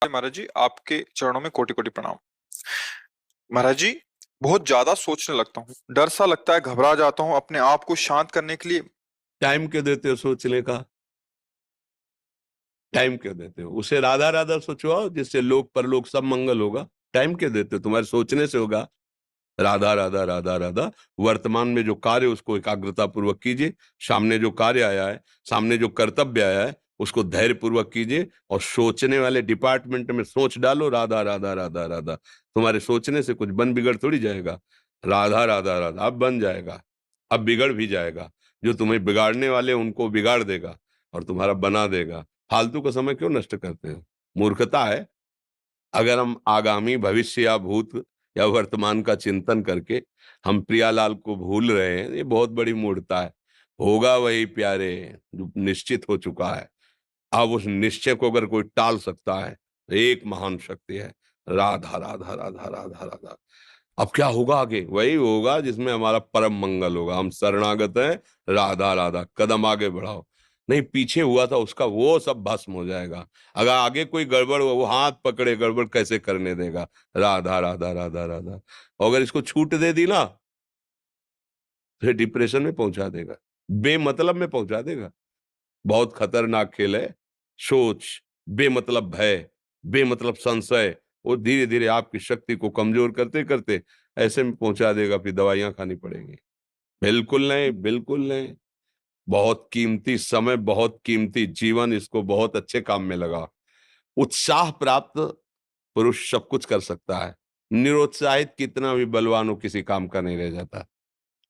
महाराज जी, आपके चरणों में कोटि कोटि प्रणाम। महाराज जी, बहुत ज्यादा सोचने लगता हूँ, डर सा लगता है, घबरा जाता हूँ। अपने आप को शांत करने के लिए टाइम क्यों देते हो सोचने का? टाइम क्यों देते हो? उसे राधा राधा सोचवाओ जिससे लोक परलोक सब मंगल होगा। टाइम क्यों देते हो? तुम्हारे सोचने से होगा। राधा राधा राधा राधा। वर्तमान में जो कार्य उसको एकाग्रता पूर्वक कीजिए। सामने जो कार्य आया है, सामने जो कर्तव्य आया है, उसको धैर्य पूर्वक कीजिए। और सोचने वाले डिपार्टमेंट में सोच डालो राधा राधा राधा राधा। तुम्हारे सोचने से कुछ बन बिगड़ थोड़ी जाएगा। राधा राधा राधा अब बन जाएगा, अब बिगड़ भी जाएगा। जो तुम्हें बिगाड़ने वाले उनको बिगाड़ देगा और तुम्हारा बना देगा। फालतू का समय क्यों नष्ट करते हो? मूर्खता है। अगर हम आगामी भविष्य या भूत या वर्तमान का चिंतन करके हम प्रियालाल को भूल रहे हैं, ये बहुत बड़ी मूर्खता है। होगा वही प्यारे जो निश्चित हो चुका है। अब उस निश्चय को अगर कोई टाल सकता है तो एक महान शक्ति है, राधा राधा राधा राधा राधा। अब क्या होगा आगे? वही होगा जिसमें हमारा परम मंगल होगा। हम शरणागत हैं, राधा राधा। कदम आगे बढ़ाओ। नहीं, पीछे हुआ था उसका वो सब भस्म हो जाएगा। अगर आगे कोई गड़बड़ हुआ, वो हाथ पकड़े गड़बड़ कैसे करने देगा? राधा राधा राधा राधा। और अगर इसको छूट दे दी ना, फिर डिप्रेशन में पहुंचा देगा, बेमतलब में पहुंचा देगा। बहुत खतरनाक खेल है। सोच, बेमतलब भय, बेमतलब संशय, वो धीरे धीरे आपकी शक्ति को कमजोर करते करते ऐसे में पहुंचा देगा, फिर दवाइयां खानी पड़ेंगी। बिल्कुल नहीं, बिल्कुल नहीं। बहुत कीमती समय, बहुत कीमती जीवन, इसको बहुत अच्छे काम में लगा। उत्साह प्राप्त पुरुष सब कुछ कर सकता है। निरुत्साहित कितना भी बलवान हो, किसी काम का नहीं रह जाता।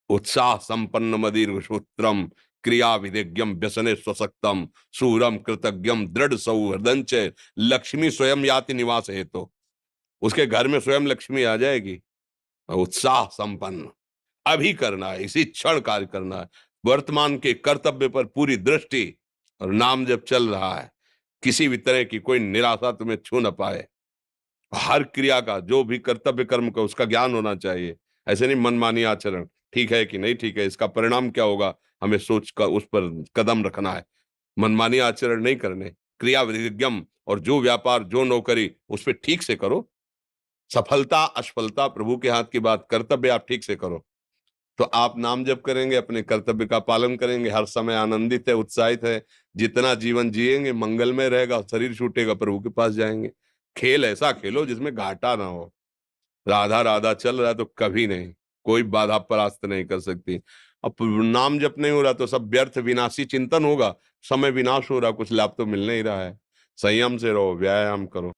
उत्साह संपन्न मदीर्घ सूत्रम, क्रिया विधिज्ञम व्यसने स्वसक्तम, सूरम कृतज्ञम दृढ़ सौहृदंच, लक्ष्मी स्वयं याति निवास हेतु। उसके घर में स्वयं लक्ष्मी आ जाएगी। उत्साह संपन्न अभी करना है, इसी क्षण कार्य करना है। वर्तमान के कर्तव्य पर पूरी दृष्टि, और नाम जब चल रहा है, किसी भी तरह की कोई निराशा तुम्हें छू न पाए। हर क्रिया का, जो भी कर्तव्य कर्म का, उसका ज्ञान होना चाहिए। ऐसे नहीं मनमानी आचरण, ठीक है कि नहीं ठीक है, इसका परिणाम क्या होगा, हमें सोच कर उस पर कदम रखना है। मनमानी आचरण नहीं करने। क्रिया विधिज्ञम, और जो व्यापार जो नौकरी उस पर ठीक से करो। सफलता असफलता प्रभु के हाथ की बात, कर्तव्य आप ठीक से करो तो आप नाम जप करेंगे, अपने कर्तव्य का पालन करेंगे, हर समय आनंदित है, उत्साहित है। जितना जीवन जिएंगे मंगलमय रहेगा। शरीर छूटेगा, प्रभु के पास जाएंगे। खेल ऐसा खेलो जिसमें घाटा ना हो। राधा राधा चल रहा है तो कभी नहीं, कोई बाधा परास्त नहीं कर सकती। अब नाम जप नहीं हो रहा तो सब व्यर्थ विनाशी चिंतन होगा। समय विनाश हो रहा, कुछ लाभ तो मिल नहीं रहा है। संयम से रहो, व्यायाम करो।